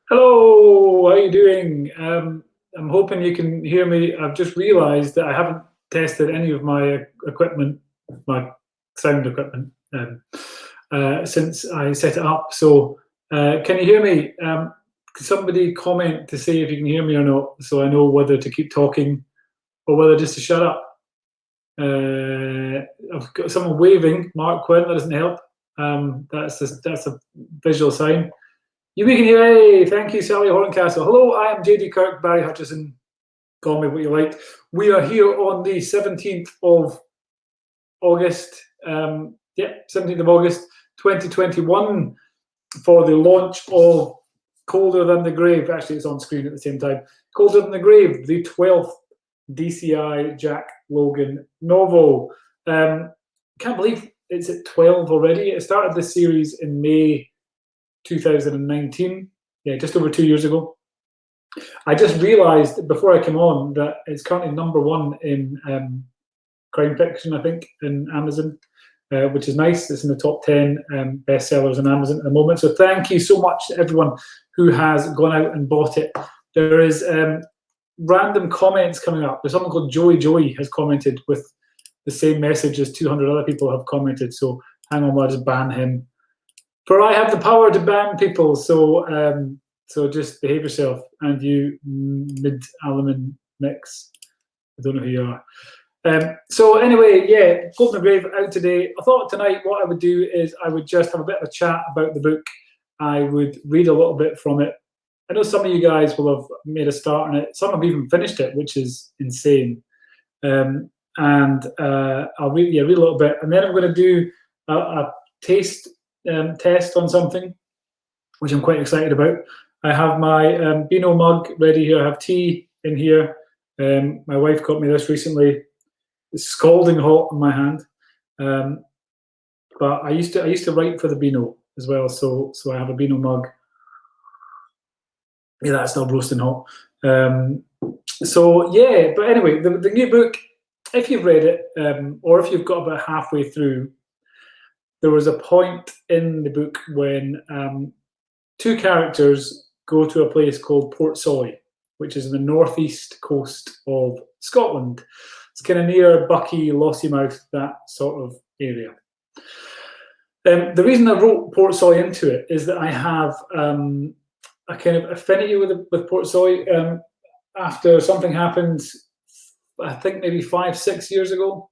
Hello, how are you doing? I'm hoping you can hear me. I've just realised that I haven't tested any of my equipment, my sound equipment, since I set it up. So, can you hear me? Could somebody comment to say if you can hear me or not, so I know whether to keep talking or whether just to shut up? I've got someone waving. Mark Quinn, that doesn't help. That's a visual sign. You can hear, hey, thank you, Sally Horncastle. Hello, I am JD Kirk, Barry Hutchison. Call me what you like. We are here on the 17th of August. 17th of August, 2021, for the launch of Colder Than the Grave. Actually, it's on screen at the same time. Colder Than the Grave, the 12th DCI Jack Logan novel. Can't believe it's at 12 already. It started this series in May 2019, just over 2 years ago. I just realised before I came on that it's currently #1 in crime fiction, I think, in Amazon, which is nice. It's in the top 10 bestsellers on Amazon at the moment. So thank you so much to everyone who has gone out and bought it. There is random comments coming up. There's someone called Joey has commented with the same message as 200 other people have commented. So hang on, I'll just ban him. For I have the power to ban people, so just behave yourself. And you mid-aluminium mix, I don't know who you are. So anyway, Golden Grave out today. I thought tonight what I would do is I would just have a bit of a chat about the book. I would read a little bit from it. I know some of you guys will have made a start on it. Some have even finished it, which is insane. And I'll read a little bit, and then I'm going to do a taste test on something, which I'm quite excited about. I have my Beano mug ready here. I have tea in here. My wife got me this recently. It's scalding hot in my hand. But I used to write for the Beano as well, so I have a Beano mug. Yeah, that's still roasting hot. But anyway, the new book, if you've read it, or if you've got about halfway through, there was a point in the book when two characters go to a place called Portsoy, which is in the northeast coast of Scotland. It's kind of near Buckie, Lossiemouth, that sort of area. The reason I wrote Portsoy into it is that I have a kind of affinity with Portsoy. After something happened, I think maybe 5-6 years ago,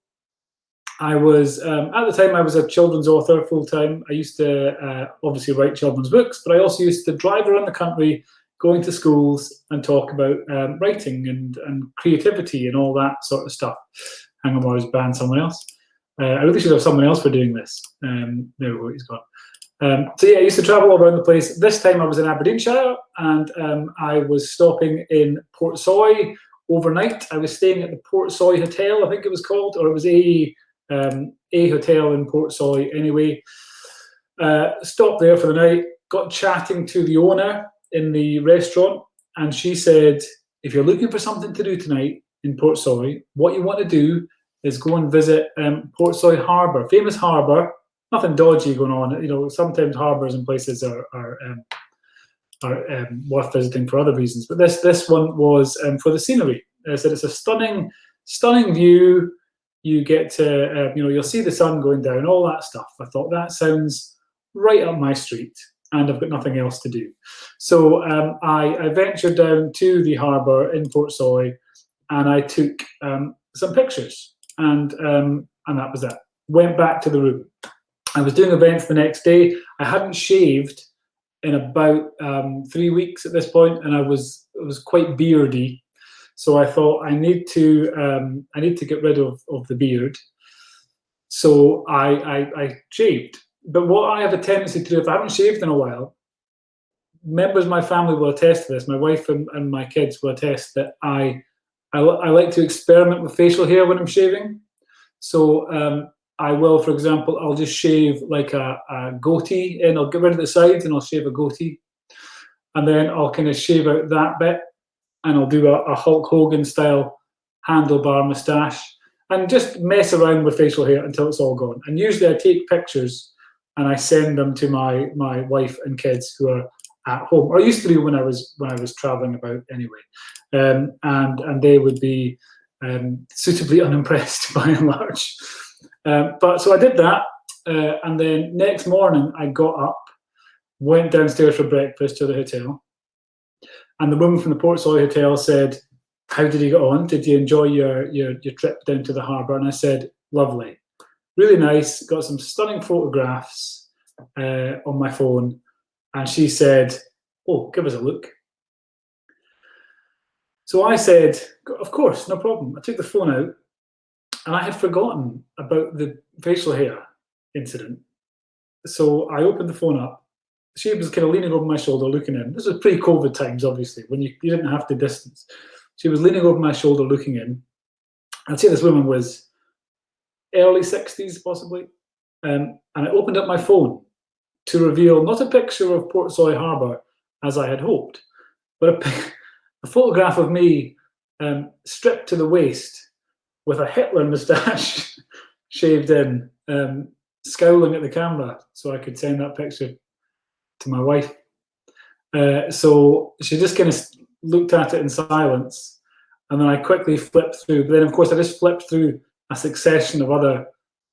I was, at the time, I was a children's author full-time. I used to obviously write children's books, but I also used to drive around the country, going to schools and talk about writing and creativity and all that sort of stuff. Hang on, I was ban someone else. I really should have someone else for doing this. There we go, he's gone. I used to travel all around the place. This time I was in Aberdeenshire, and I was stopping in Portsoy overnight. I was staying at the Portsoy Hotel, I think it was called, or it was a hotel in Portsoy anyway. Stopped there for the night, got chatting to the owner in the restaurant, and she said, if you're looking for something to do tonight in Portsoy, what you want to do is go and visit Portsoy Harbour, famous harbour. Nothing dodgy going on. You know, sometimes harbours and places are worth visiting for other reasons, but this one was for the scenery. I said it's a stunning view. You get to, you'll see the sun going down, all that stuff. I thought that sounds right up my street, and I've got nothing else to do. So I ventured down to the harbour in Portsoy, and I took some pictures, and that was that. Went back to the room. I was doing events the next day. I hadn't shaved in about 3 weeks at this point, and it was quite beardy. So I thought I need to get rid of the beard. So I shaved. But what I have a tendency to do, if I haven't shaved in a while, members of my family will attest to this. My wife and my kids will attest that I like to experiment with facial hair when I'm shaving. So I will, for example, I'll just shave like a goatee, and I'll get rid of the sides and I'll shave a goatee. And then I'll kind of shave out that bit, and I'll do a Hulk Hogan style handlebar moustache and just mess around with facial hair until it's all gone. And usually I take pictures and I send them to my wife and kids, who are at home, or used to be when I was traveling about anyway, and they would be suitably unimpressed by and large. But so I did that, and then next morning I got up, went downstairs for breakfast to the hotel, and the woman from the Portsoy Hotel said, "How did you get on? Did you enjoy your trip down to the harbour?" And I said, "Lovely, really nice. Got some stunning photographs on my phone." And she said, "Oh, give us a look." So I said, "Of course, no problem." I took the phone out, and I had forgotten about the facial hair incident. So I opened the phone up. She was kind of leaning over my shoulder, looking in. This was pre-COVID times, obviously, when you didn't have to distance. She was leaning over my shoulder, looking in. I'd say this woman was early 60s, possibly. And I opened up my phone to reveal not a picture of Portsoy Harbour, as I had hoped, but a photograph of me stripped to the waist with a Hitler moustache shaved in, scowling at the camera so I could send that picture to my wife. So she just kind of looked at it in silence, and then I quickly flipped through. But then, of course, I just flipped through a succession of other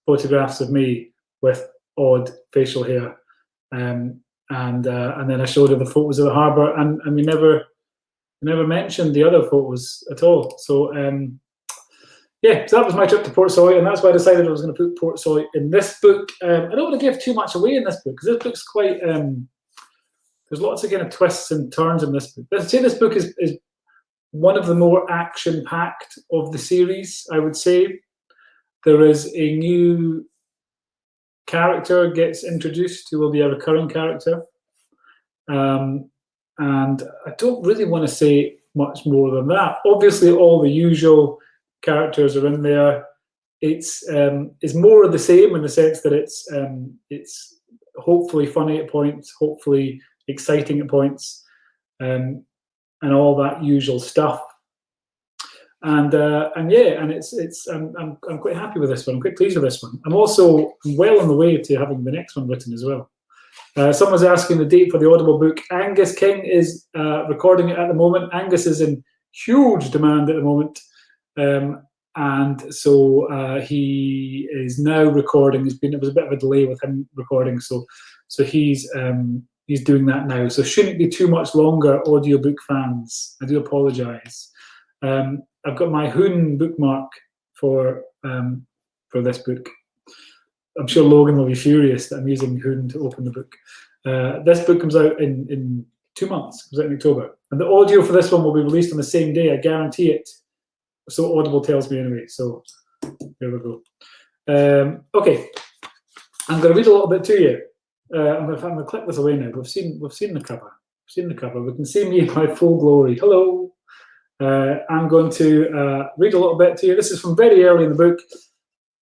photographs of me with odd facial hair, and then I showed her the photos of the harbour, and we never mentioned the other photos at all. So yeah, so that was my trip to Portsoy, and that's why I decided I was going to put Portsoy in this book. I don't want to give too much away in this book, because this book's quite there's lots of kind of twists and turns in this book. Let's say this book is one of the more action-packed of the series, I would say. There is a new character gets introduced who will be a recurring character. And I don't really want to say much more than that. Obviously, all the usual characters are in there. It's more of the same in the sense that it's hopefully funny at points, hopefully exciting at points, and all that usual stuff. And yeah, and I'm quite happy with this one. I'm quite pleased with this one. I'm also well on the way to having the next one written as well. Someone's asking the date for the Audible book. Angus King is recording it at the moment. Angus is in huge demand at the moment, and so he is now recording. There was a bit of a delay with him recording, so he's doing that now. So shouldn't be too much longer, audiobook fans. I do apologise. I've got my Hoon bookmark for this book. I'm sure Logan will be furious that I'm using Hoon to open the book. This book comes out in 2 months. Comes out in October, and the audio for this one will be released on the same day. I guarantee it. So Audible tells me anyway. So there we go. Okay, I'm going to read a little bit to you. I'm going to click this away now. We've seen the cover. We've seen the cover. We can see me in my full glory. Hello. I'm going to read a little bit to you. This is from very early in the book.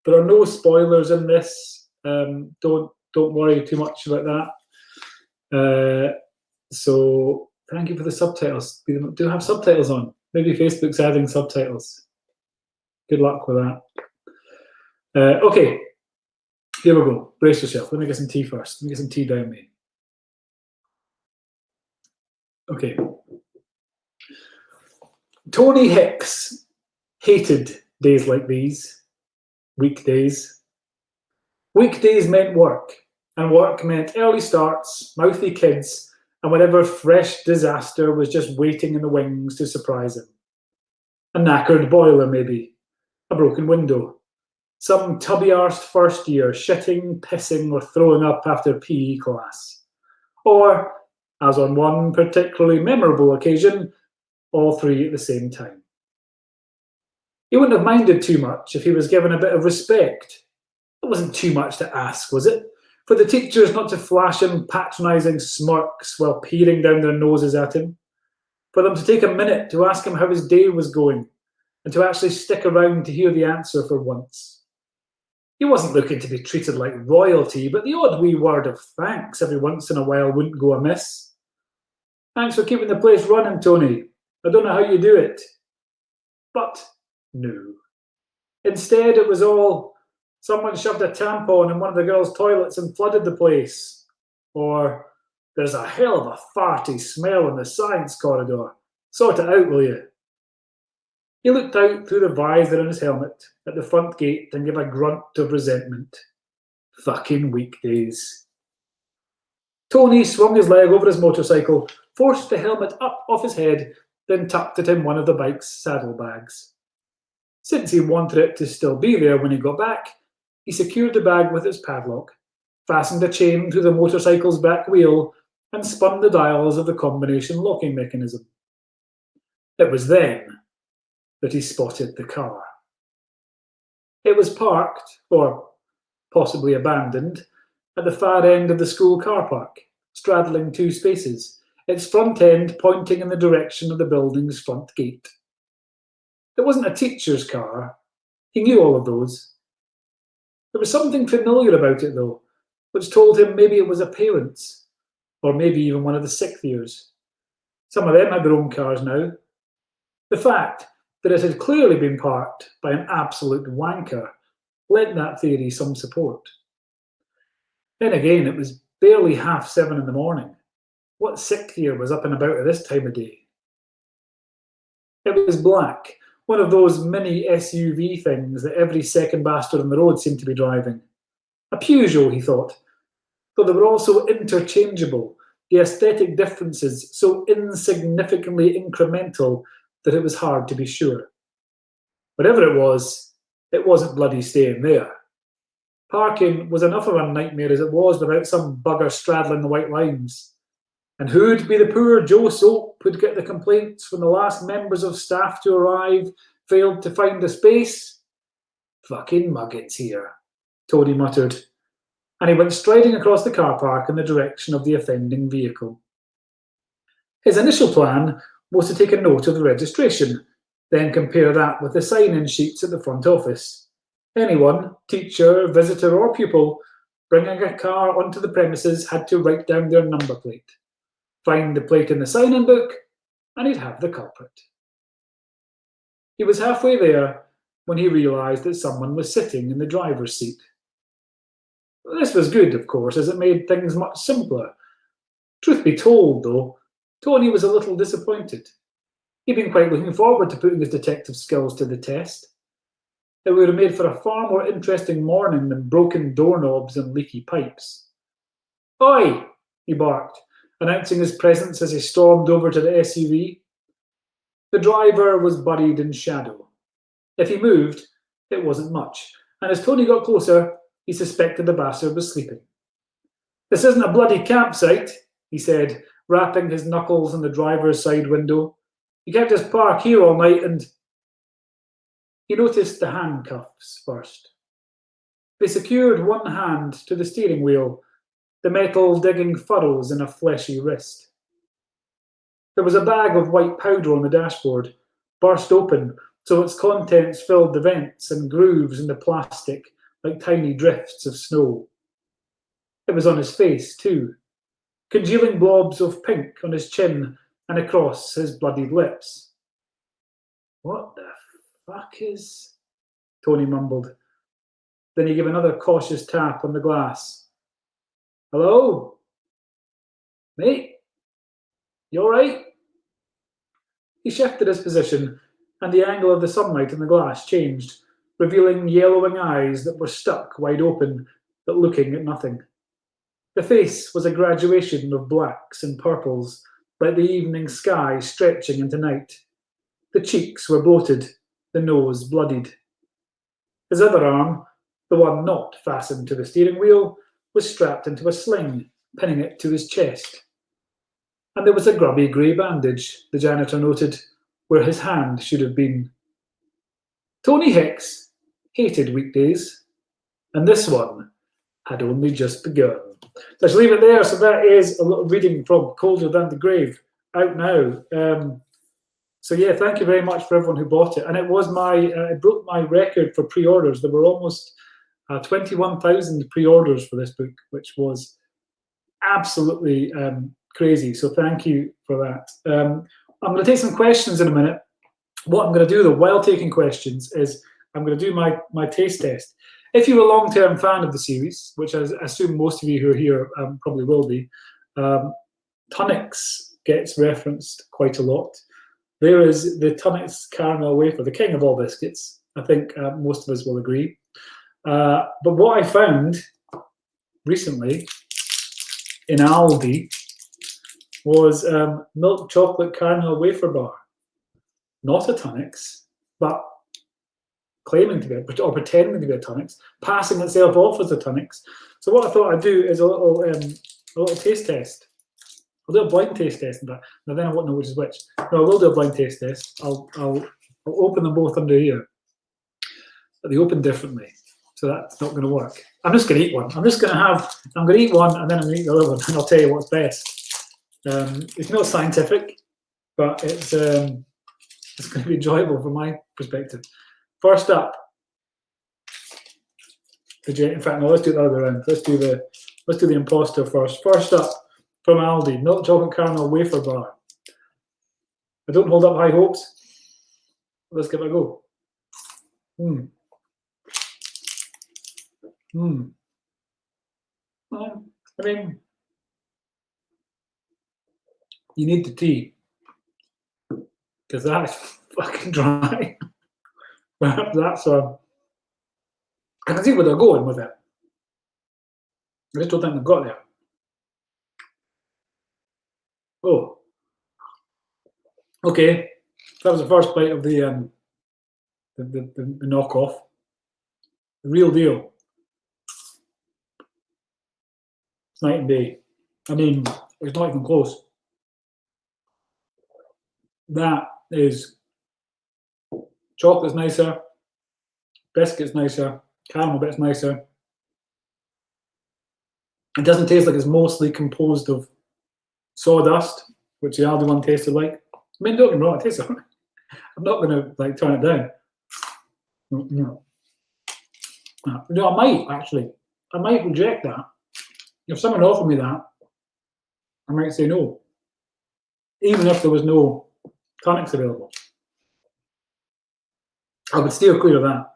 There are no spoilers in this. Don't worry too much about that. So thank you for the subtitles. We do have subtitles on. Maybe Facebook's adding subtitles. Good luck with that. Okay, here we go. Brace yourself. Let me get some tea first. Let me get some tea down me. Okay. Tony Hicks hated days like these. Weekdays. Weekdays meant work, and work meant early starts, mouthy kids, and whatever fresh disaster was just waiting in the wings to surprise him. A knackered boiler, maybe. A broken window. Some tubby-arsed first year shitting, pissing, or throwing up after PE class. Or, as on one particularly memorable occasion, all three at the same time. He wouldn't have minded too much if he was given a bit of respect. It wasn't too much to ask, was it? For the teachers not to flash him patronising smirks while peering down their noses at him. For them to take a minute to ask him how his day was going, and to actually stick around to hear the answer for once. He wasn't looking to be treated like royalty, but the odd wee word of thanks every once in a while wouldn't go amiss. Thanks for keeping the place running, Tony. I don't know how you do it. But no. Instead, it was all, someone shoved a tampon in one of the girls' toilets and flooded the place. Or, There's a hell of a farty smell in the science corridor. Sort it out, will you? He looked out through the visor in his helmet at the front gate and gave a grunt of resentment. Fucking weekdays. Tony swung his leg over his motorcycle, forced the helmet up off his head, then tucked it in one of the bike's saddlebags. Since he wanted it to still be there when he got back, he secured the bag with its padlock, fastened a chain to the motorcycle's back wheel, and spun the dials of the combination locking mechanism. It was then that he spotted the car. It was parked, or possibly abandoned, at the far end of the school car park, straddling two spaces, its front end pointing in the direction of the building's front gate. It wasn't a teacher's car. He knew all of those. There was something familiar about it, though, which told him maybe it was a parent's, or maybe even one of the sixth years. Some of them had their own cars now. The fact that it had clearly been parked by an absolute wanker lent that theory some support. Then again, it was barely 7:30 in the morning. What sixth year was up and about at this time of day? It was black, one of those mini SUV things that every second bastard on the road seemed to be driving. A Peugeot, he thought, though they were also interchangeable, the aesthetic differences so insignificantly incremental that it was hard to be sure. Whatever it wasn't bloody staying there. Parking was enough of a nightmare as it was without some bugger straddling the white lines. And who'd be the poor Joe Soap who'd get the complaints when the last members of staff to arrive failed to find a space? Fucking muggins here, Tony muttered, and he went striding across the car park in the direction of the offending vehicle. His initial plan was to take a note of the registration, then compare that with the sign-in sheets at the front office. Anyone, teacher, visitor or pupil, bringing a car onto the premises had to write down their number plate, find the plate in the sign-in book, and he'd have the culprit. He was halfway there when he realised that someone was sitting in the driver's seat. This was good, of course, as it made things much simpler. Truth be told, though, Tony was a little disappointed. He'd been quite looking forward to putting his detective skills to the test. It would have made for a far more interesting morning than broken doorknobs and leaky pipes. "Oi!" he barked, announcing his presence as he stormed over to the SUV. The driver was buried in shadow. If he moved, it wasn't much, and as Tony got closer, he suspected the bastard was sleeping. "This isn't a bloody campsite," he said, rapping his knuckles on the driver's side window. "You can't just park here all night and—" He noticed the handcuffs first. They secured one hand to the steering wheel, the metal digging furrows in a fleshy wrist. There was a bag of white powder on the dashboard, burst open so its contents filled the vents and grooves in the plastic like tiny drifts of snow. It was on his face, too, congealing blobs of pink on his chin and across his bloodied lips. "What the fuck is—" Tony mumbled. Then he gave another cautious tap on the glass. "Hello? Mate? You all right?" He shifted his position, and the angle of the sunlight in the glass changed, revealing yellowing eyes that were stuck wide open, but looking at nothing. The face was a graduation of blacks and purples, like the evening sky stretching into night. The cheeks were bloated, the nose bloodied. His other arm, the one not fastened to the steering wheel, was strapped into a sling, pinning it to his chest. And there was a grubby grey bandage, the janitor noted, where his hand should have been. Tony Hicks hated weekdays, and this one had only just begun. Let's leave it there. So that is a little reading from Colder Than the Grave, out now. So yeah, thank you very much for everyone who bought it. And it was it broke my record for pre-orders. There were almost 21,000 pre-orders for this book, which was absolutely crazy. So thank you for that. I'm going to take some questions in a minute. What I'm going to do, though, while taking questions, is I'm going to do my taste test. If you're a long-term fan of the series, which I assume most of you who are here probably will be, Tunnix gets referenced quite a lot. There is the Tunnix caramel wafer, the king of all biscuits. I think most of us will agree. But what I found recently in Aldi was milk chocolate caramel wafer bar. Not a Tunnix, but claiming to be, or pretending to be a Tunnix, passing itself off as a Tunnix. So what I thought I'd do is a little taste test. I'll do a blind taste test in that. Now then I won't know which is which. No, I will do a blind taste test. I'll open them both under here. But they open differently. So that's not going to work. I'm just going to eat one. I'm going to eat one and then I'm going to eat the other one and I'll tell you what's best. It's not scientific, but it's going to be enjoyable from my perspective. First up, in fact, no, let's do it the other way around. Let's do the imposter first. First up, from Aldi, milk chocolate caramel wafer bar. I don't hold up high hopes. Let's give it a go. I mean, you need the tea because that's fucking dry. That's I can see where they're going with it. I just don't think they've got there. Oh, okay. That was the first bite of the knockoff. The real deal. It's night and day. I mean, it's not even close. That is chocolate's nicer, biscuit's nicer, caramel bit's nicer. It doesn't taste like it's mostly composed of sawdust, which the Aldi one tasted like. I mean, don't get me wrong, it tastes all right. I'm not going to like turn it down. No, I might actually. I might reject that. If someone offered me that, I might say no, even if there was no Tunnix available. I would steer clear of that.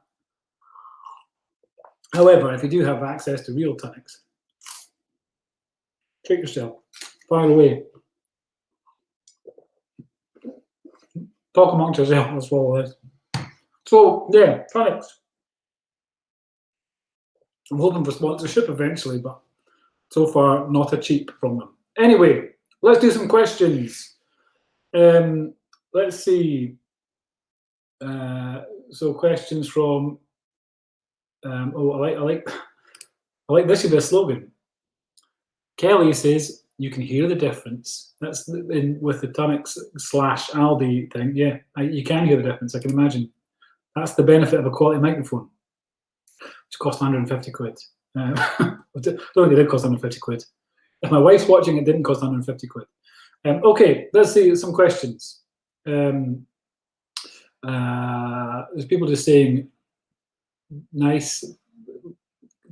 However, if you do have access to real Tunnix, treat yourself. Fire away. Talk amongst yourself, that's what it is. So, yeah, Tunnix. I'm hoping for sponsorship eventually, but so far, not a cheap from them. Anyway, let's do some questions. Let's see. So questions from. I like this should be a slogan. Kelly says you can hear the difference. That's with the Tunnix / Aldi thing. Yeah, you can hear the difference. I can imagine. That's the benefit of a quality microphone, which cost 150 quid. I don't think it did cost 150 quid. If my wife's watching, it didn't cost 150 quid. Okay, let's see some questions. There's people just saying, nice,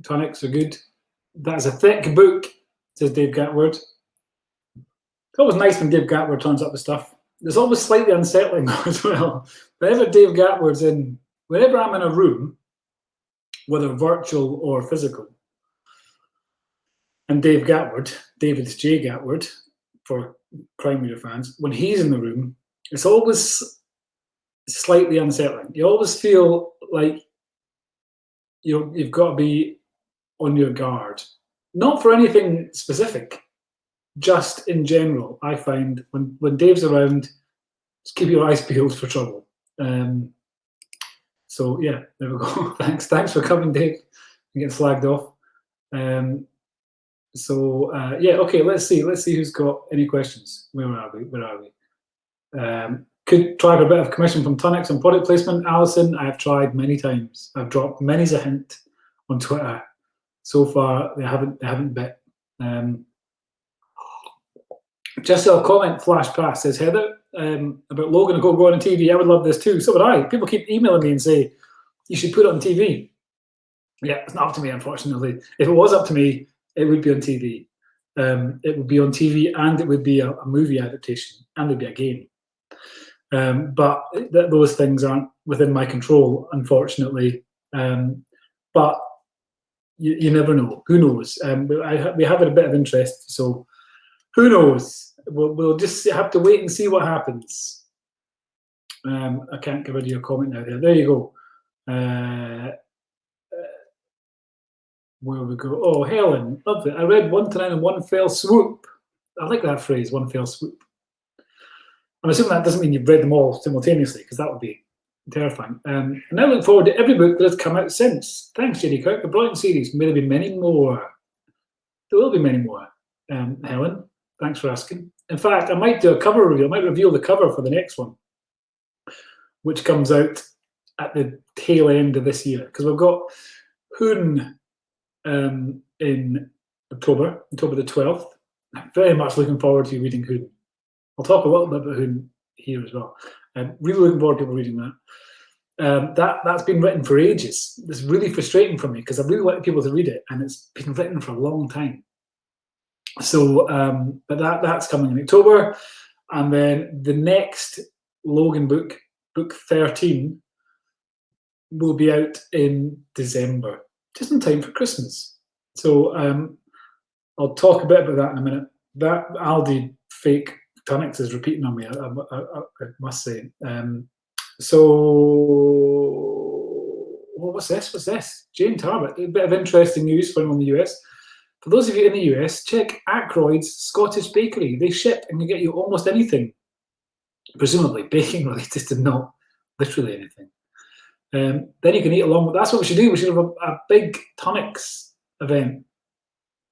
Tunnix are good. That's a thick book, says Dave Gatward. It's always nice when Dave Gatward turns up with stuff. It's always slightly unsettling as well. Whenever Dave Gatward's in, whenever I'm in a room, whether virtual or physical, and Dave Gatward, David J. Gatward, for Crime Reader fans, when he's in the room, it's always slightly unsettling. You always feel like you've got to be on your guard. Not for anything specific, just in general. I find when Dave's around, just keep your eyes peeled for trouble. So yeah, there we go. Thanks for coming, Dave. You get slagged off. Yeah, okay. Let's see who's got any questions. Where are we? Could try for a bit of commission from Tunnix on product placement. Alison, I have tried many times. I've dropped many's a hint on Twitter. So far, they haven't bit. Just a comment flash past, says Heather, about Logan going on TV. I would love this too. So would I. People keep emailing me and say, you should put it on TV. Yeah, it's not up to me, unfortunately. If it was up to me, it would be on TV. It would be on TV and it would be a movie adaptation and it'd be a game. But those things aren't within my control, unfortunately. But you never know. Who knows? We have a bit of interest, so who knows? we'll just have to wait and see what happens. I can't get rid of your comment now. There you go. Where we go? Oh, Helen, lovely. I read 1 to 9 in one fell swoop. I like that phrase, one fell swoop. I'm assuming that doesn't mean you've read them all simultaneously, because that would be terrifying. And I look forward to every book that has come out since. Thanks, JD Kirk. A brilliant series. May there be many more. There will be many more, Helen. Thanks for asking. In fact, I might do a cover reveal. I might reveal the cover for the next one, which comes out at the tail end of this year, because we've got Hoon in October the 12th. I'm very much looking forward to reading Hoon. I'll talk a little bit about Hoon here as well. Really looking forward to people reading that. That's been written for ages. It's really frustrating for me because I really like people to read it, and it's been written for a long time. So, but that's coming in October, and then the next Logan book, book 13, will be out in December, just in time for Christmas. So I'll talk a bit about that in a minute. That Aldi fake Tunnix is repeating on me, I must say. So, what's this? What's this? Jane Tarbert. A bit of interesting news for anyone in the US. For those of you in the US, check Ackroyd's Scottish Bakery. They ship and they get you almost anything, presumably baking related to not literally anything. Then you can eat along with. That's what we should do. We should have a big Tunnix event,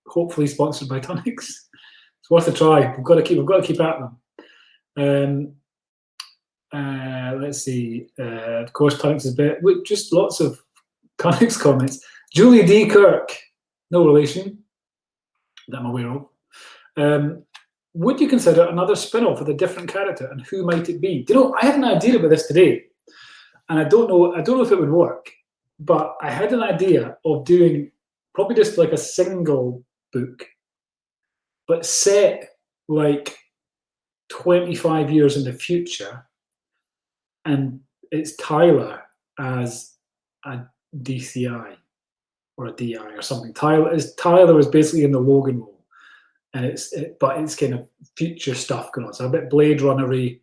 hopefully sponsored by Tunnix. It's worth a try. We've got to keep at them. Let's see. Of course, Tunnix is better. Just lots of Tunnix comments. Julie D. Kirk, no relation that I'm aware of. Would you consider another spin-off with a different character, and who might it be? Do you know, I had an idea about this today, and I don't know if it would work, but I had an idea of doing probably just like a single book, but set like 25 years in the future, and it's Tyler as a DCI or a DI or something. Tyler is basically in the Logan role, and but it's kind of future stuff going on. So a bit Blade Runner-y,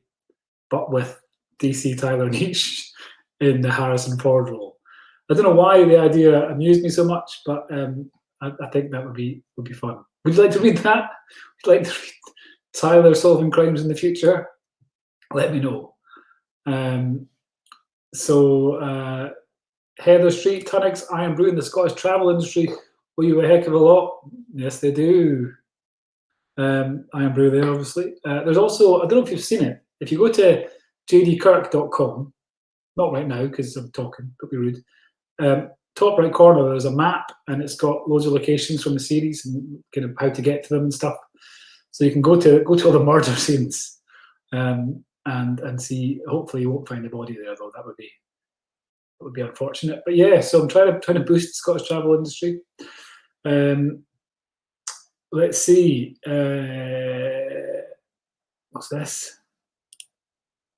but with DC Tyler Niche in the Harrison Ford role. I don't know why the idea amused me so much, but I think that would be fun. Would you like to read that? Would you like to read Tyler solving crimes in the future? Let me know. Heather Street, Tunnix, Iron Brew in the Scottish travel industry owe you a heck of a lot. Yes, they do. Iron Brew there, obviously. There's also, I don't know if you've seen it, if you go to jdkirk.com, not right now because I'm talking, don't be rude. Top right corner, there's a map, and it's got loads of locations from the series and kind of how to get to them and stuff. So you can go to all the murder scenes and see. Hopefully, you won't find a body there, though. That would be unfortunate. But yeah, so I'm trying to boost the Scottish travel industry. Let's see. What's this?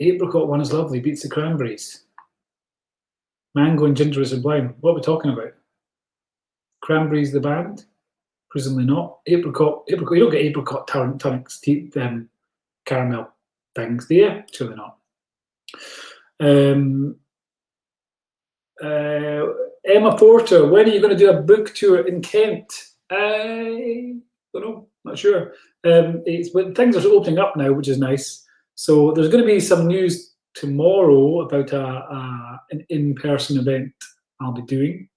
Apricot one is lovely. Beats the cranberries. Mango and ginger is sublime. What are we talking about? Cranberries the band? Presumably not. Apricot. You don't get apricot Tunnix caramel things, do you? Surely not. Emma Porter, when are you going to do a book tour in Kent? I don't know. Not sure. Things are opening up now, which is nice. So there's going to be some news tomorrow about an in-person event I'll be doing.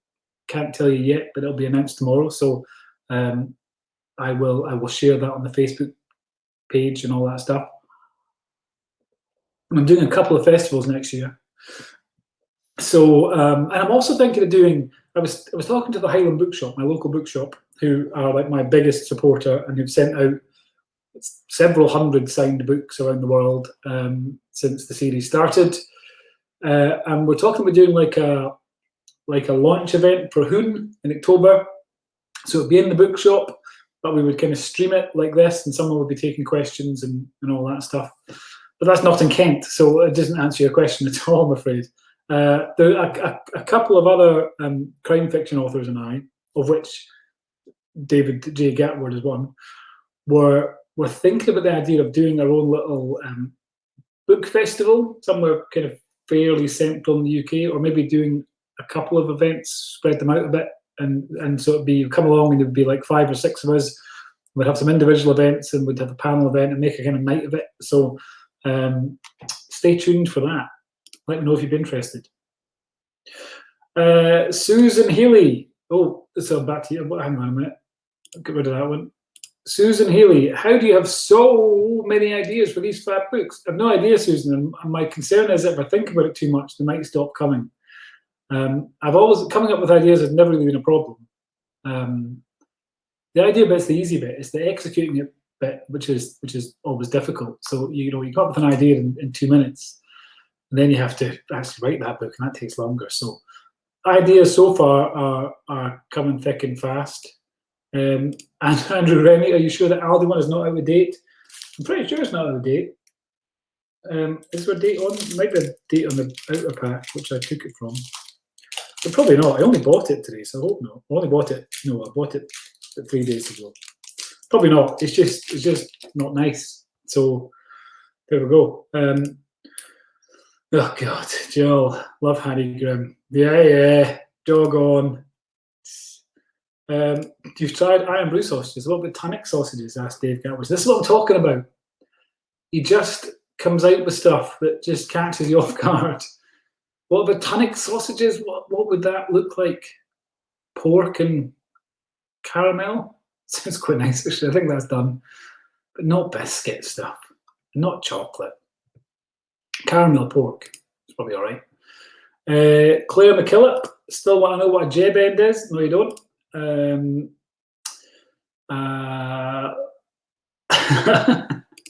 Can't tell you yet, but it'll be announced tomorrow. So I will share that on the Facebook page and all that stuff. I'm doing a couple of festivals next year. So and I'm also thinking of doing. I was talking to the Highland Bookshop, my local bookshop, who are like my biggest supporter and who've sent out several hundred signed books around the world since the series started, and we're talking about doing like a launch event for Hoon in October. So it'd be in the bookshop, but we would kind of stream it like this, and someone would be taking questions and all that stuff. But that's not in Kent, so it doesn't answer your question at all, I'm afraid. There are a couple of other crime fiction authors and I, of which David J. Gatward is one, were we're thinking about the idea of doing our own little book festival somewhere kind of fairly central in the UK, or maybe doing a couple of events, spread them out a bit, and so it'd be, you come along and it'd be like 5 or 6 of us. We'd have some individual events and we'd have a panel event and make a kind of night of it. So stay tuned for that. Let me know if you'd be interested. Susan Healy. Oh, so back to you. Hang on a minute. I'll get rid of that one. Susan Healy, how do you have so many ideas for these fab books? I've no idea, Susan. And my concern is if I think about it too much, they might stop coming. I've always, coming up with ideas has never really been a problem. The idea bit's the easy bit. It's the executing it bit, which is always difficult. So you come up with an idea in 2 minutes, and then you have to actually write that book, and that takes longer. So ideas so far are coming thick and fast. And Andrew Rennie, are you sure that Aldi one is not out of date? I'm pretty sure it's not out of date. Is there a date on? There might be a date on the outer pack, which I took it from. But probably not. I only bought it today, so I hope not. I only bought it. No, I bought it 3 days ago. Probably not. It's just not nice. So there we go. Oh God, Jill, love Harry Grimm. Yeah, doggone. You've tried iron brew sausages. What about tonic sausages? Asked Dave Gatwers. This is what I'm talking about. He just comes out with stuff that just catches you off guard. What about tonic sausages? What would that look like? Pork and caramel? Sounds quite nice, actually. I think that's done. But not biscuit stuff. Not chocolate. Caramel pork. It's probably all right. Claire McKillop. Still want to know what a J-bend is? No, you don't.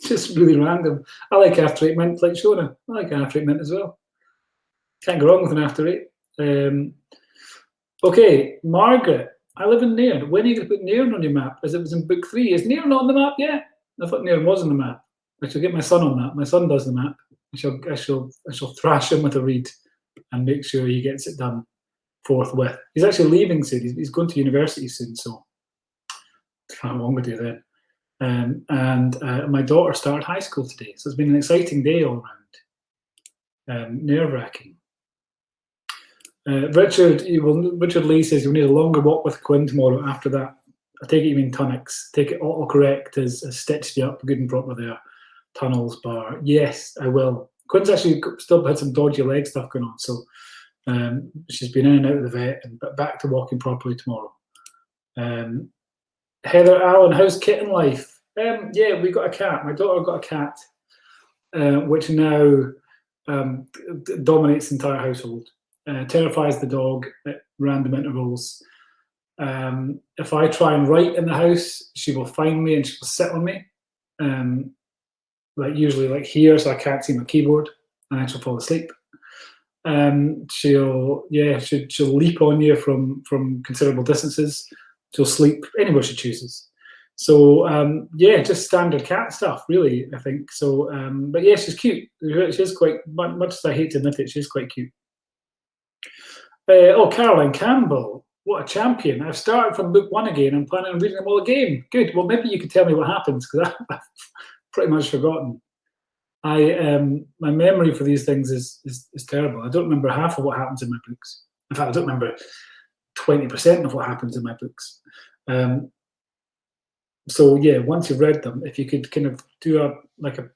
Just really random. I like after 8 mint, like Shona. I like after 8 mint as well. Can't go wrong with an after 8. Okay, Margaret. I live in Nairn. When are you going to put Nairn on your map? As it was in book 3. Is Nairn not on the map yet? I thought Nairn was on the map. I shall get my son on that. My son does the map. I shall thrash him with a read and make sure he gets it done forthwith. He's actually leaving soon. He's going to university soon, so how long we do then. And my daughter started high school today, so it's been an exciting day all around. Nerve-wracking. Richard Lee says you'll need a longer walk with Quinn tomorrow after that. I take it you mean tonics. Take it autocorrect has stitched you up good and proper there. Tunnels bar. Yes, I will. Quinn's actually still had some dodgy leg stuff going on, so she's been in and out of the vet, but back to walking properly tomorrow. Heather Allen, how's kitten life? Yeah, we got a cat. My daughter got a cat, which now dominates the entire household. Terrifies the dog at random intervals. If I try and write in the house, she will find me and she will sit on me, like usually like here, so I can't see my keyboard, and then she'll fall asleep. She'll leap on you from considerable distances. She'll sleep anywhere she chooses. So yeah, just standard cat stuff, really. I think so. But yeah, she's cute. She's quite much as I hate to admit it, she's quite cute. Oh, Caroline Campbell, what a champion! I've started from book 1 again. I'm planning on reading them all again. Good. Well, maybe you could tell me what happens, because I've pretty much forgotten. My memory for these things is terrible. I don't remember half of what happens in my books. In fact, I don't remember 20% of what happens in my books. So yeah, once you've read them, if you could kind of do a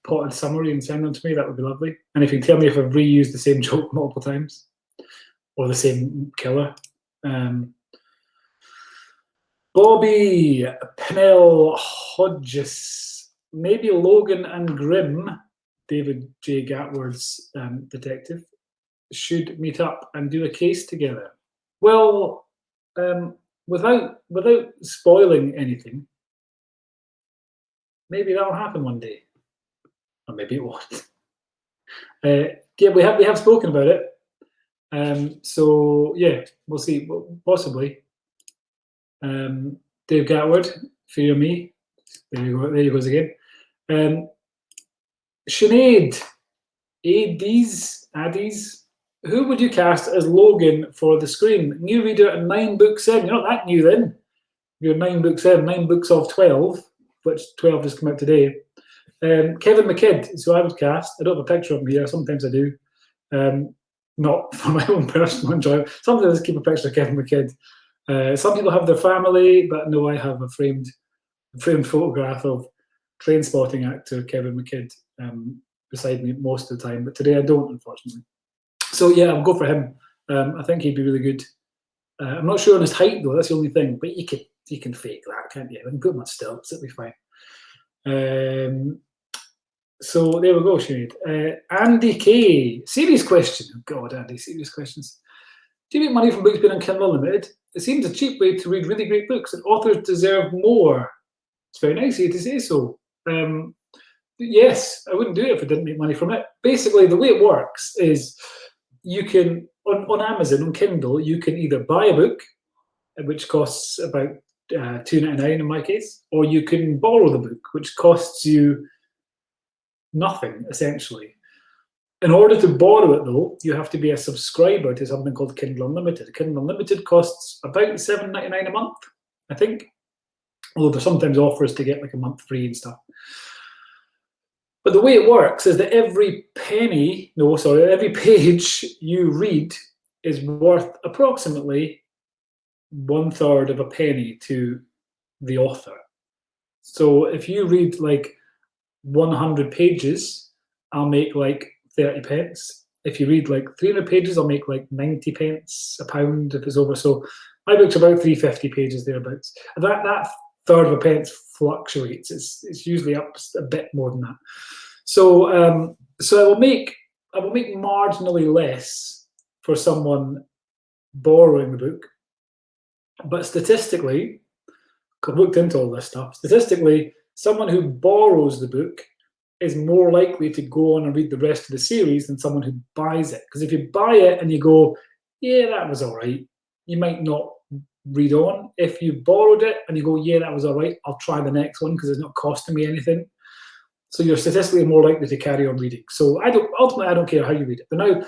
potted summary and send them to me, that would be lovely. And if you can tell me if I've reused the same joke multiple times or the same killer. Bobby Pennell Hodges, maybe Logan and Grimm, David J. Gatward's detective, should meet up and do a case together. Well, without spoiling anything, maybe that'll happen one day, or maybe it won't. Yeah, we have spoken about it. So yeah, we'll see. Possibly. Dave Gatward, fear me. There you go. There he goes again. Sinead, Addies. Who would you cast as Logan for the screen? New reader and 9 books in. You're not that new then. You're 9 books in, 9 books of 12. which 12 just come out today. Kevin McKidd is who I would cast. I don't have a picture of him here. Sometimes I do. Not for my own personal enjoyment. Sometimes I just keep a picture of Kevin McKidd. Some people have their family, but no, I have a framed photograph of Trainspotting actor Kevin McKidd beside me most of the time. But today I don't, unfortunately. So yeah, I'll go for him. I think he'd be really good. I'm not sure on his height though. That's the only thing. But you can fake that, can't you? I can put him on stilts. It'll be fine. So there we go, Sinead. Andy K. Serious question. Oh God, Andy, serious questions. Do you make money from books being on Kindle Unlimited? It seems a cheap way to read really great books, and authors deserve more. It's very nice of you to say so. Yes, I wouldn't do it if I didn't make money from it. Basically, the way it works is you can, on Amazon, on Kindle, you can either buy a book, which costs about $2.99 in my case, or you can borrow the book, which costs you nothing, essentially. In order to borrow it, though, you have to be a subscriber to something called Kindle Unlimited. Kindle Unlimited costs about $7.99 a month, I think. Although there's sometimes offers to get like a month free and stuff. But the way it works is that every page you read is worth approximately 1/3 of a penny to the author. So if you read like 100 pages, I'll make like 30 pence. If you read like 300 pages, I'll make like 90 pence, a pound if it's over. So my book's about 350 pages thereabouts. That third of a pence fluctuates. It's usually up a bit more than that. So I will make marginally less for someone borrowing the book, but statistically, I've looked into all this stuff. Statistically, someone who borrows the book is more likely to go on and read the rest of the series than someone who buys it. Because if you buy it and you go, yeah, that was all right, you might not read on. If you borrowed it and you go, yeah, that was all right, I'll try the next one because it's not costing me anything. So you're statistically more likely to carry on reading. So ultimately, I don't care how you read it. But now,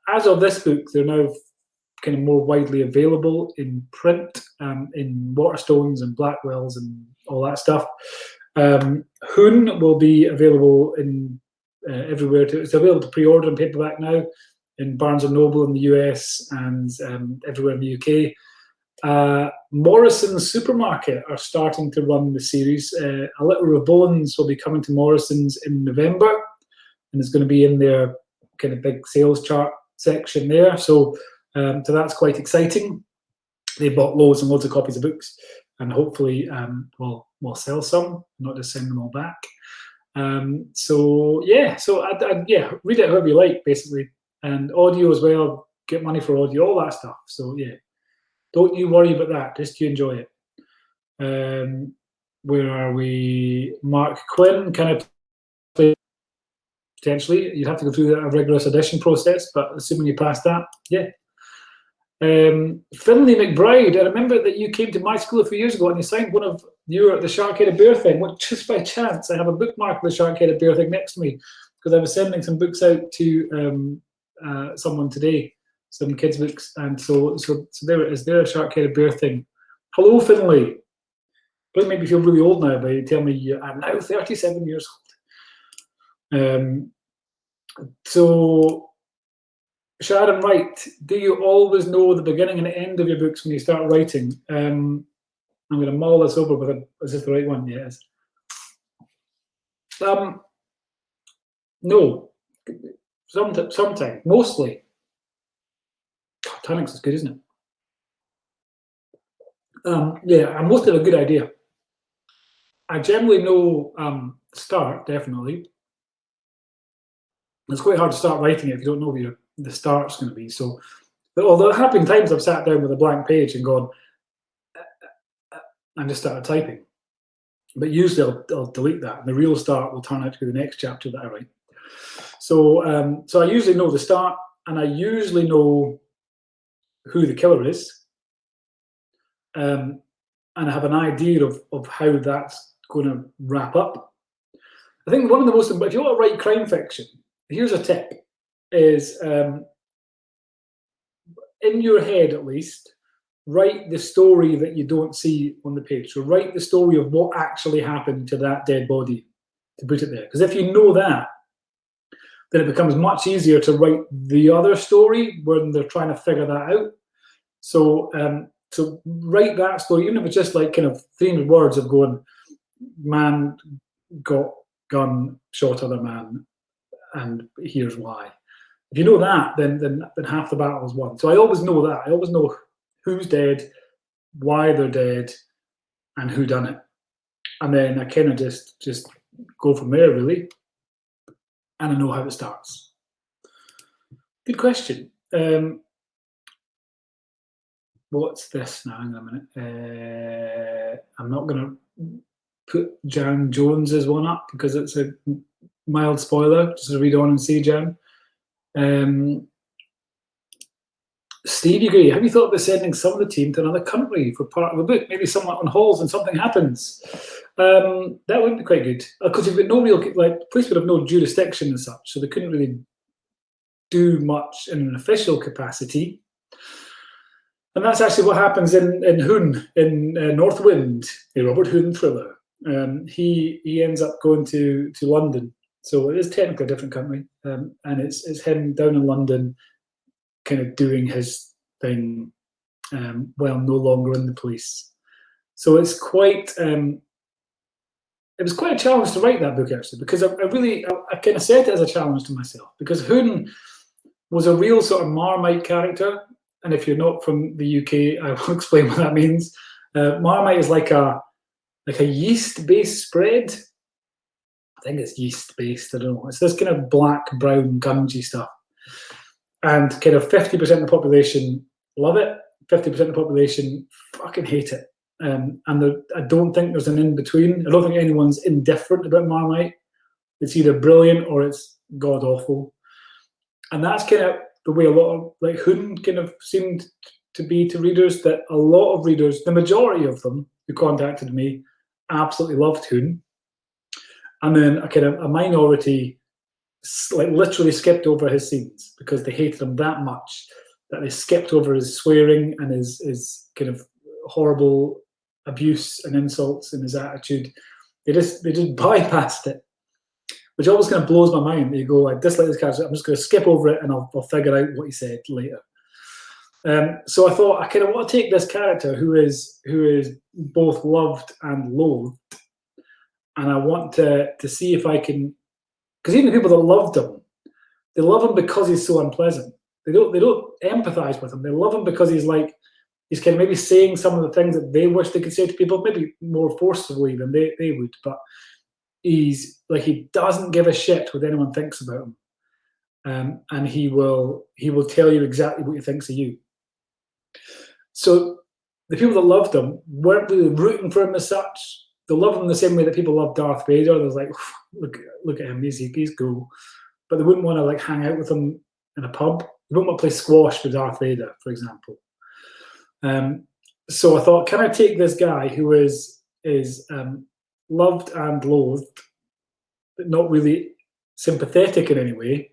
as of this book, they're now kind of more widely available in print, in Waterstones and Blackwells and all that stuff. Hoon will be available in everywhere. It's available to pre-order in paperback now in Barnes & Noble in the US and everywhere in the UK. Morrison's Supermarket are starting to run the series. A Little Rabones will be coming to Morrison's in November, and it's going to be in their kind of big sales chart section there. So that's quite exciting. They bought loads and loads of copies of books, and hopefully we'll sell some, not just send them all back. So read it however you like, basically, and audio as well. Get money for audio, all that stuff. So yeah. Don't you worry about that, just you enjoy it. Where are we? Mark Quinn, can I play? Potentially. You'd have to go through a rigorous audition process, but assuming you pass that, yeah. Finley McBride, I remember that you came to my school a few years ago and you signed one of you were at the Shark-Headed Bear thing. Well, just by chance, I have a bookmark of the Shark-Headed Bear thing next to me because I was sending some books out to someone today. Some kids' books, and so there it is. There, a Shark-Headed Bear thing. Hello, Finley. Don't make me feel really old now by telling me I'm now 37 years old. So, Sharon Wright, do you always know the beginning and the end of your books when you start writing? I'm going to mull this over with is this the right one? Yes. No. Sometimes. Mostly. Timing's is good, isn't it? Yeah, I mostly have a good idea. I generally know start, definitely. It's quite hard to start writing it if you don't know where the start's going to be. So, although there have been times I've sat down with a blank page and gone, and just started typing. But usually I'll delete that, and the real start will turn out to be the next chapter that I write. So, I usually know the start, and I usually know who the killer is, and I have an idea of how that's going to wrap up. I think one of the most, if you want to write crime fiction, here's a tip, is in your head at least, write the story that you don't see on the page. So write the story of what actually happened to that dead body, to put it there. Because if you know that, then it becomes much easier to write the other story when they're trying to figure that out. So to write that story, even if it's just like kind of 300 words of going, man got gun, shot other man, and here's why. If you know that, then half the battle is won. So I always know that. I always know who's dead, why they're dead, and who done it. And then I kind of just go from there, really. And I know how it starts. Good question. What's this now? Hang on a minute. I'm not going to put Jan Jones's one up because it's a mild spoiler. Just read on and see, Jan. Steve, you agree? Have you thought about sending some of the team to another country for part of the book? Maybe someone on halls and something happens. That would be quite good because you've got no real, like, police would have no jurisdiction as such, so they couldn't really do much in an official capacity. And that's actually what happens in Hoon, in Northwind, a Robert Hoon thriller. He ends up going to London, so it is technically a different country, and it's him down in London, kind of doing his thing, while no longer in the police. So it's quite. It was quite a challenge to write that book, actually, because I kind of set it as a challenge to myself, because Hoon was a real sort of Marmite character. And if you're not from the UK, I will explain what that means. Marmite is like a yeast-based spread. I think it's yeast-based. I don't know. It's this kind of black, brown, gungy stuff. And kind of 50% of the population love it. 50% of the population fucking hate it. And I don't think there's an in-between. I don't think anyone's indifferent about Marmite. It's either brilliant or it's god-awful. And that's kind of the way a lot of, like, Hoon kind of seemed to be to readers, that a lot of readers, the majority of them who contacted me, absolutely loved Hoon. And then a minority, like, literally skipped over his scenes because they hated him that much that they skipped over his swearing and his kind of horrible abuse and insults and his attitude. They just bypassed it, which always kind of blows my mind. You go, I dislike this character, I'm just going to skip over it and I'll figure out what he said later. So I thought I kind of want to take this character who is both loved and loathed, and I want to see if I can, because even the people that loved him, they love him because he's so unpleasant. They don't empathize with him. They love him because he's kind of maybe saying some of the things that they wish they could say to people, maybe more forcibly than they would, but he's like, he doesn't give a shit what anyone thinks about him, and he will tell you exactly what he thinks of you. So the people that loved him weren't really rooting for him as such. They love him the same way that people love Darth Vader. They're like, look at him, he's cool, but they wouldn't want to, like, hang out with him in a pub. They wouldn't want to play squash with Darth Vader, for example. So I thought, can I take this guy who is loved and loathed, but not really sympathetic in any way,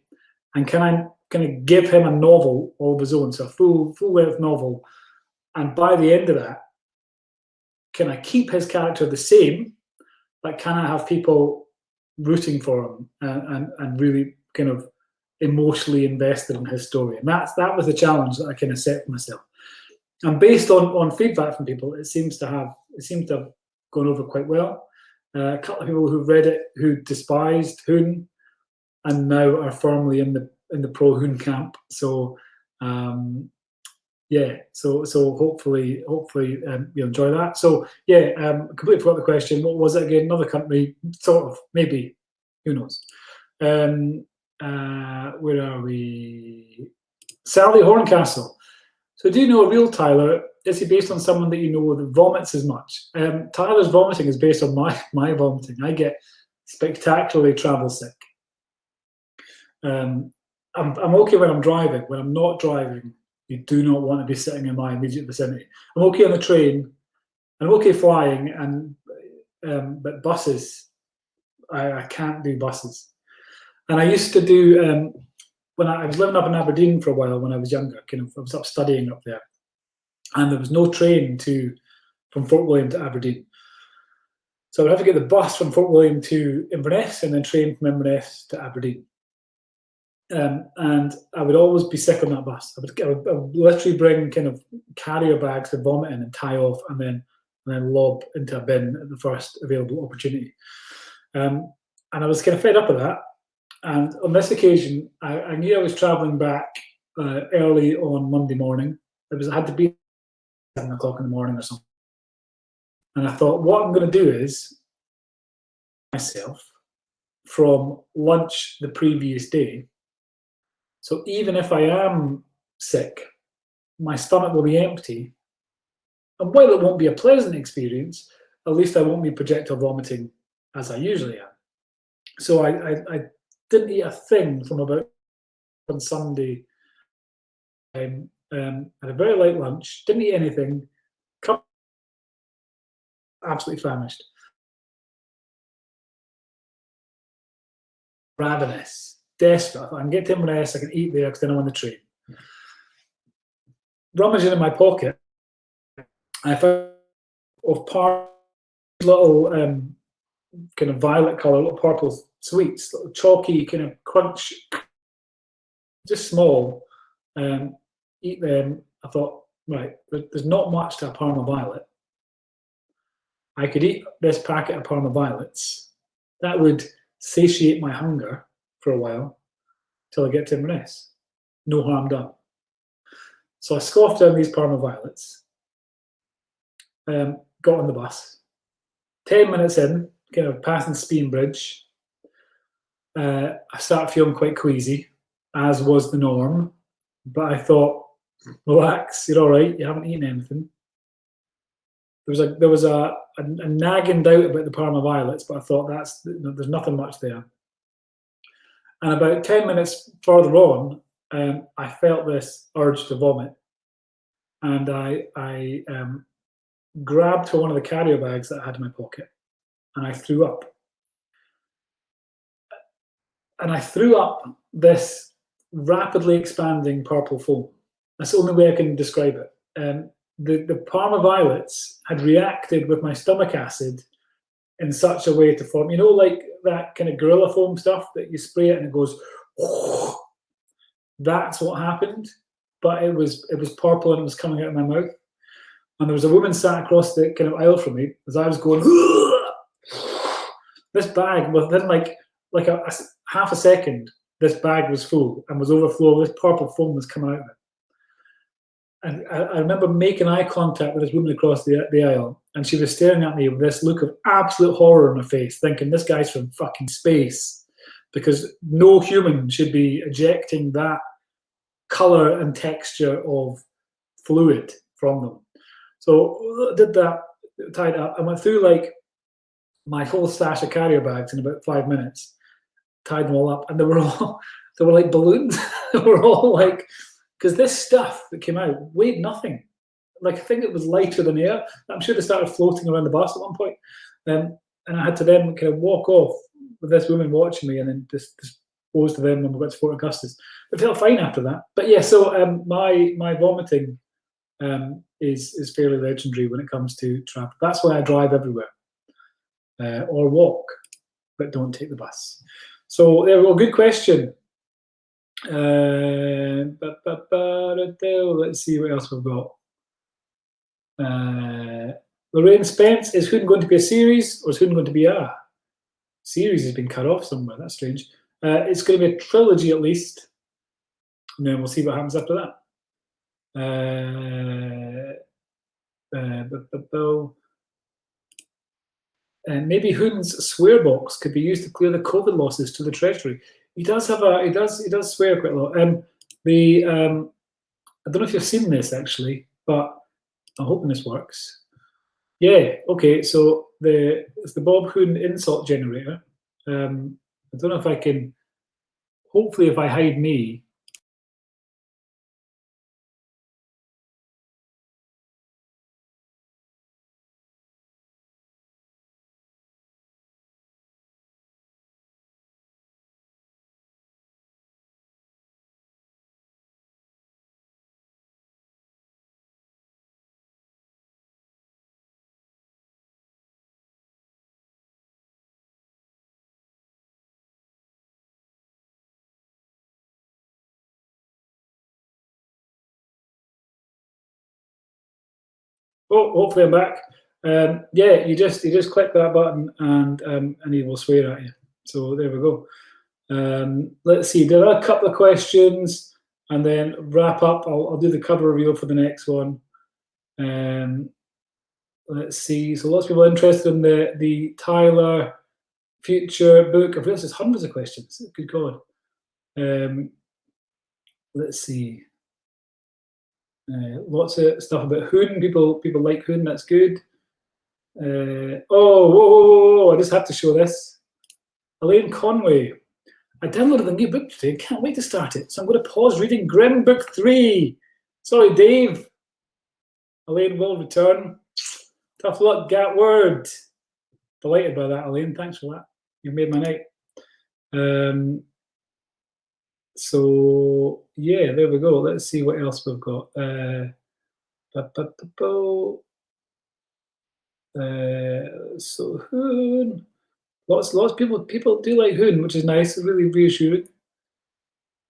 and can I give him a novel all of his own, so a full length novel, and by the end of that, can I keep his character the same, but can I have people rooting for him and really kind of emotionally invested in his story? And that was the challenge that I kind of set for myself. And based on feedback from people, it seems to have gone over quite well. A couple of people who read it who despised Hoon and now are firmly in the pro Hoon camp. So yeah, so hopefully you'll enjoy that. So yeah, completely forgot the question. What was it again? Another country, sort of, maybe, who knows? Where are we? Sally Horncastle. So do you know a real Tyler? Is he based on someone that you know that vomits as much? Tyler's vomiting is based on my vomiting. I get spectacularly travel sick. I'm okay when I'm driving. When I'm not driving, you do not want to be sitting in my immediate vicinity. I'm okay on the train, and I'm okay flying, but buses, I can't do buses. And I used to do, when I was living up in Aberdeen for a while when I was younger, I was up studying up there. and there was no train from Fort William to Aberdeen. So I would have to get the bus from Fort William to Inverness and then train from Inverness to Aberdeen. And I would always be sick on that bus. I would literally bring kind of carrier bags to vomit in and tie off, and then lob into a bin at the first available opportunity. And I was kind of fed up with that. And on this occasion, I knew I was traveling back early on Monday morning. I had to be 7 o'clock in the morning or something. And I thought, what I'm going to do is myself from lunch the previous day. So even if I am sick, my stomach will be empty. And while it won't be a pleasant experience, at least I won't be projectile vomiting as I usually am. So I didn't eat a thing from about on Sunday. Had a very light lunch, didn't eat anything, absolutely famished. Ravenous, desperate. I thought I can get to Inverness, I can eat there because then I'm on the train. Rummaging in my pocket, I found little kind of violet colour, little purple sweets, little chalky kind of crunch, just small. Eat them. I thought, right, there's not much to a Parma Violet. I could eat this packet of Parma Violets. That would satiate my hunger for a while till I get to Inverness. No harm done. So I scoffed down these Parma Violets, got on the bus. 10 minutes in, kind of passing Speen Bridge, I started feeling quite queasy, as was the norm. But I thought, relax, you're all right, you haven't eaten anything. There was a nagging doubt about the Parma Violets, but I thought there's nothing much there. And about 10 minutes further on, I felt this urge to vomit, and I grabbed for one of the carrier bags that I had in my pocket, and I threw up. And I threw up this rapidly expanding purple foam. That's the only way I can describe it. The Parma Violets had reacted with my stomach acid in such a way to form, like that kind of gorilla foam stuff that you spray it and it goes, oh, that's what happened. But it was purple and it was coming out of my mouth. And there was a woman sat across the kind of aisle from me as I was going, this bag, within like a half a second, this bag was full and was overflowing. This purple foam was coming out of it. And I remember making eye contact with this woman across the aisle, and she was staring at me with this look of absolute horror on her face, thinking this guy's from fucking space, because no human should be ejecting that color and texture of fluid from them. So I did that, tied up, I went through like my whole stash of carrier bags in about 5 minutes, tied them all up, and they were like balloons. They were all like, because this stuff that came out weighed nothing. Like, I think it was lighter than air. I'm sure they started floating around the bus at one point. And I had to then kind of walk off with this woman watching me and then dispose to them when we got to Fort Augustus. It felt fine after that. But yeah, so my vomiting is fairly legendary when it comes to travel. That's why I drive everywhere or walk, but don't take the bus. So there we go. Good question. Let's see what else we've got. Lorraine Spence, is Hoon going to be a series or is Hoon going to be a series? Has been cut off somewhere. That's strange. It's going to be a trilogy at least, and then we'll see what happens after that. And maybe Hoon's swear box could be used to clear the COVID losses to the Treasury. He does swear quite a lot. I don't know if you've seen this actually, but I'm hoping this works. Yeah, okay, so it's the Bob Hoon insult generator. I don't know if I can, hopefully if I hide me, Oh, hopefully I'm back. Yeah, you just click that button and he will swear at you. So there we go. Let's see. There are a couple of questions, and then wrap up. I'll do the cover reveal for the next one. Let's see. So lots of people interested in the Tyler future book. I've realized there's hundreds of questions. Good God. Let's see. Lots of stuff about Hoon. People like Hoon. That's good. Whoa! I just have to show this. Elaine Conway. I downloaded the new book today. Can't wait to start it. So I'm going to pause reading Grimm Book 3. Sorry, Dave. Elaine will return. Tough luck, Gatward. Delighted by that, Elaine. Thanks for that. You've made my night. So yeah, there we go. Let's see what else we've got. So Hoon. Lots of people do like Hoon, which is nice. Really reassuring.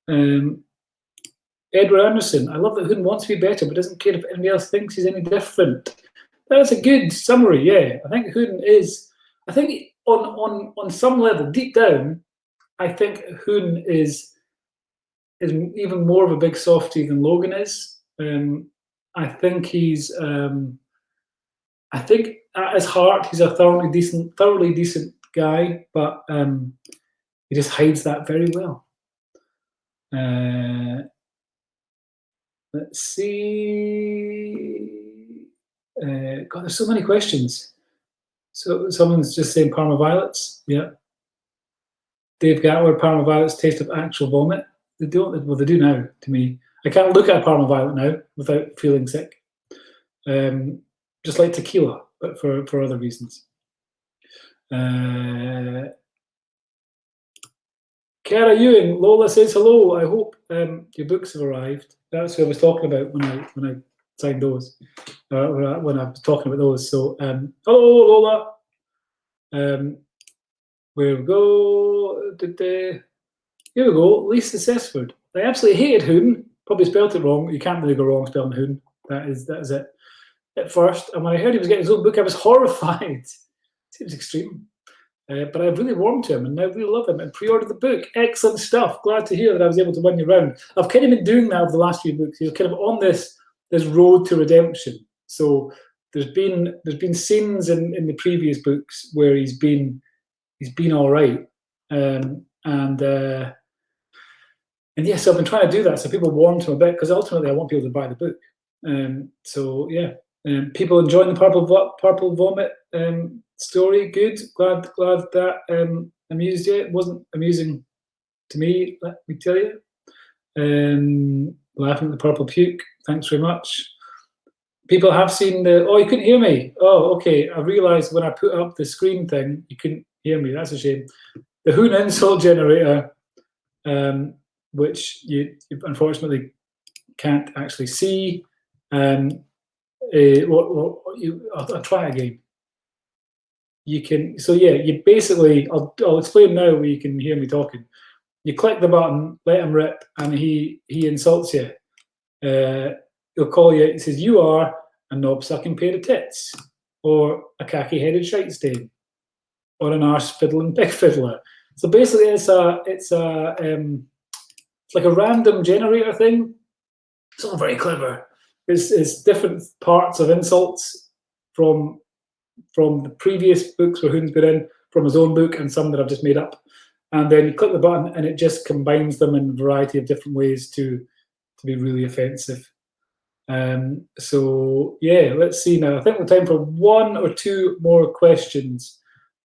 Edward Anderson. I love that Hoon wants to be better, but doesn't care if anybody else thinks he's any different. That's a good summary. Yeah, I think Hoon is. I think on some level, deep down, I think Hoon is even more of a big softie than Logan is. I think he's. I think at his heart, he's a thoroughly decent guy, but he just hides that very well. Let's see. God, there's so many questions. So someone's just saying Parma Violets. Yeah. Dave Gatler, Parma Violets taste of actual vomit. They don't. Well, they do now. To me, I can't look at a Parma Violet now without feeling sick. Just like tequila, but for other reasons. Kara Ewing, Lola says hello. I hope your books have arrived. That's what I was talking about when I signed those. When I was talking about those. So hello, Lola. Where we go? Here we go. Lisa Sesford. I absolutely hated Hoon. Probably spelled it wrong. You can't really go wrong spelling Hoon. That is it. At first, and when I heard he was getting his own book, I was horrified. Seems extreme. But I've really warmed to him and now really love him and pre-ordered the book. Excellent stuff. Glad to hear that I was able to win you round. I've kind of been doing that over the last few books. He's kind of on this road to redemption. So there's been scenes in the previous books where he's been all right. And yes, I've been trying to do that so people warm to him a bit because ultimately I want people to buy the book. So yeah. People enjoying the purple vomit story. Good. Glad that amused you. It wasn't amusing to me, let me tell you. Laughing at the purple puke. Thanks very much. People have seen the. Oh, you couldn't hear me. Oh, okay. I realised when I put up the screen thing, you couldn't hear me. That's a shame. The Hoon insult generator, which you unfortunately can't actually see. I'll try it again. You can, so yeah, you basically, I'll explain now where you can hear me talking. You click the button, let him rip, and he insults you. He'll call you, he says, you are a knob-sucking pair of tits, or a khaki-headed shite stain, or an arse fiddling pig fiddler. So basically it's like a random generator thing. It's all very clever. It's different parts of insults from the previous books where Hoon's been in, from his own book, and some that I've just made up. And then you click the button and it just combines them in a variety of different ways to be really offensive. So yeah, let's see now. I think we're time for one or two more questions.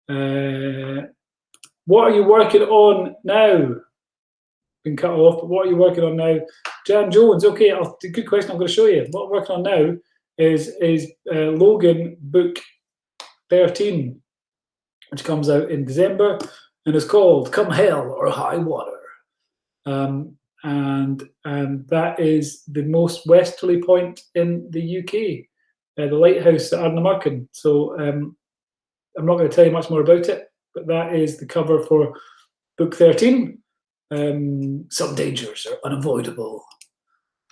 What are you working on now? Been cut off, but what are you working on now? Jan Jones, okay, good question. I'm going to show you. What I'm working on now is Logan book 13, which comes out in December and is called Come Hell or High Water. And that is the most westerly point in the UK, the lighthouse at Ardnamurchan. So I'm not going to tell you much more about it, but that is the cover for book 13. Some dangers are unavoidable.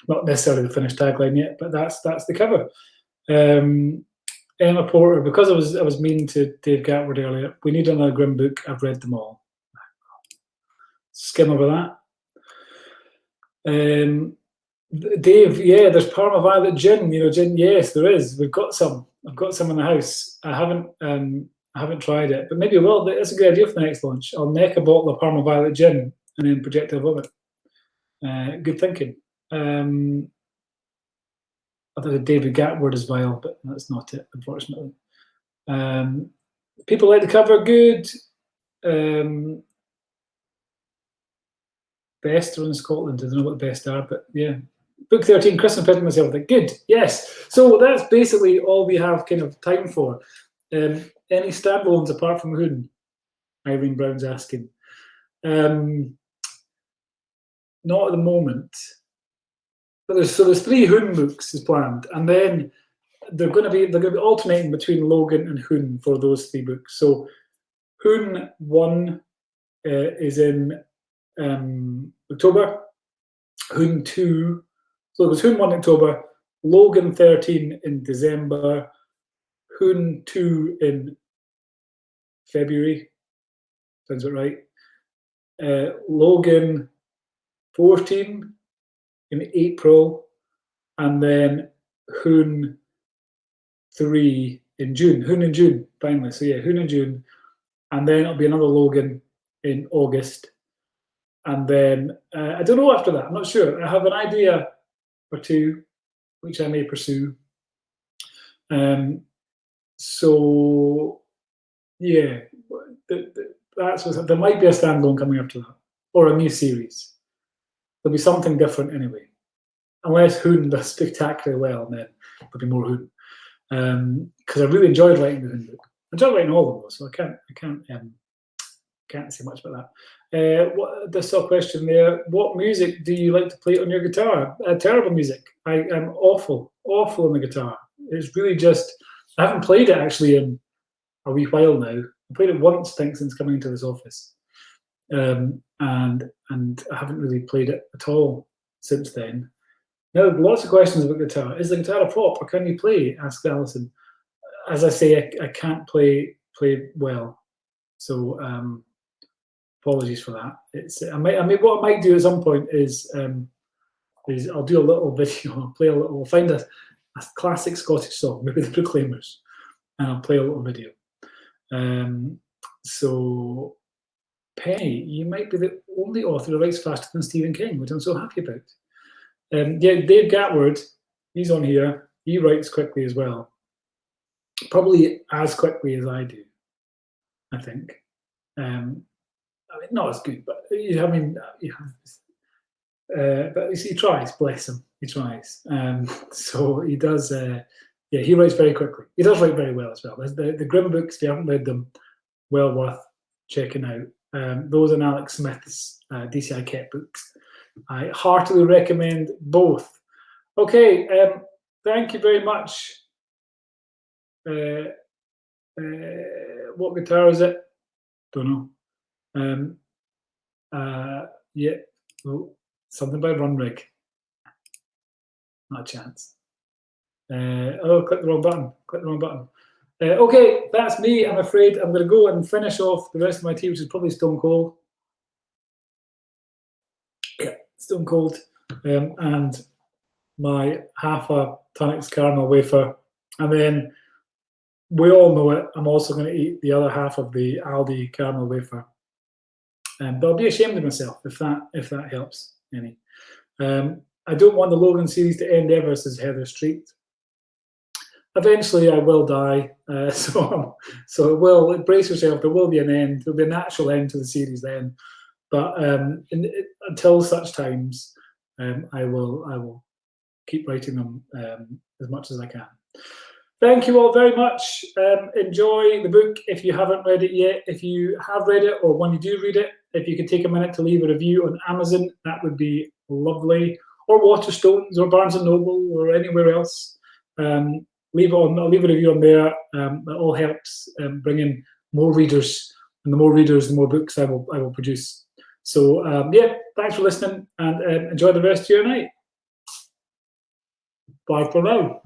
Not necessarily the finished tagline yet, but that's the cover. Emma Porter, because I was mean to Dave Gatward earlier, we need another Grimm book. I've read them all. Skim over that. Dave, yeah, there's Parma Violet gin. Gin. Yes, there is. We've got some. I've got some in the house. I haven't tried it, but maybe I will. That's a good idea for the next launch. I'll neck a bottle of Parma Violet gin and then projectile vomit. Good thinking. I thought of David Gatward as well, but that's not it, unfortunately. People like the cover. Good. Best are in Scotland. I don't know what the best are, but yeah. Book 13, Christmas present myself. Good, yes. So that's basically all we have kind of time for. Any standalones apart from Hoon? Irene Brown's asking. Not at the moment. But there's 3 Hoon books is planned, and then they're going to be alternating between Logan and Hoon for those 3 books. So Hoon 1 is in October. Hoon 2. So there's Hoon 1 in October, Logan 13 in December, Hoon 2 in February, sounds about right. Logan 14 in April, and then Hoon 3 in June. Hoon in June, finally. So yeah, Hoon in June, and then it'll be another Logan in August, and then I don't know after that. I'm not sure. I have an idea or 2, which I may pursue. So yeah, that's there might be a standalone coming after that, or a new series. There'll be something different anyway, unless Hoon does spectacularly well, and then there'll be more Hoon. Because I really enjoyed writing the Hoon book. I enjoyed writing all of them, so I can't say much about that. There's a question there. What music do you like to play on your guitar? Terrible music. I am awful on the guitar. It's really just, I haven't played it actually in a wee while now. I played it once, I think, since coming into this office. And I haven't really played it at all since then. Now, lots of questions about guitar. Is the guitar a prop, or can you play? Asked Alison. As I say, I can't play well. So apologies for that. What I might do at some point is I'll do a little video. I'll play a little. I'll find a classic Scottish song, maybe the Proclaimers, and I'll play a little video. So Penny, you might be the only author who writes faster than Stephen King, which I'm so happy about. Yeah, Dave Gatward, he's on here. He writes quickly as well, probably as quickly as I do, I think. Not as good, but but he tries. Bless him, he tries. So he does. Yeah, he writes very quickly. He does write very well as well. The Grimm books, if you haven't read them, well worth checking out. Those and Alex Smith's DCI Ket books. I heartily recommend both. Okay, thank you very much. What guitar is it? Don't know. Yeah, oh, something by Run Rig. Not a chance. Oh, click the wrong button. Okay, that's me. I'm afraid I'm going to go and finish off the rest of my tea, which is probably stone cold. Yeah, stone cold. And my half a Tunnocks caramel wafer. And then we all know it. I'm also going to eat the other half of the Aldi caramel wafer. But I'll be ashamed of myself if that helps any. I don't want the Logan series to end ever, says Heather Street. Eventually, I will die, so it will. Brace yourself. There will be an end. There'll be a natural end to the series then. But until such times, I will keep writing them as much as I can. Thank you all very much. Enjoy the book if you haven't read it yet. If you have read it, or when you do read it, if you could take a minute to leave a review on Amazon, that would be lovely. Or Waterstones, or Barnes & Noble, or anywhere else. I'll leave a review on there. That all helps bring in more readers, and the more readers, the more books I will produce. So yeah, thanks for listening, and enjoy the rest of your night. Bye for now.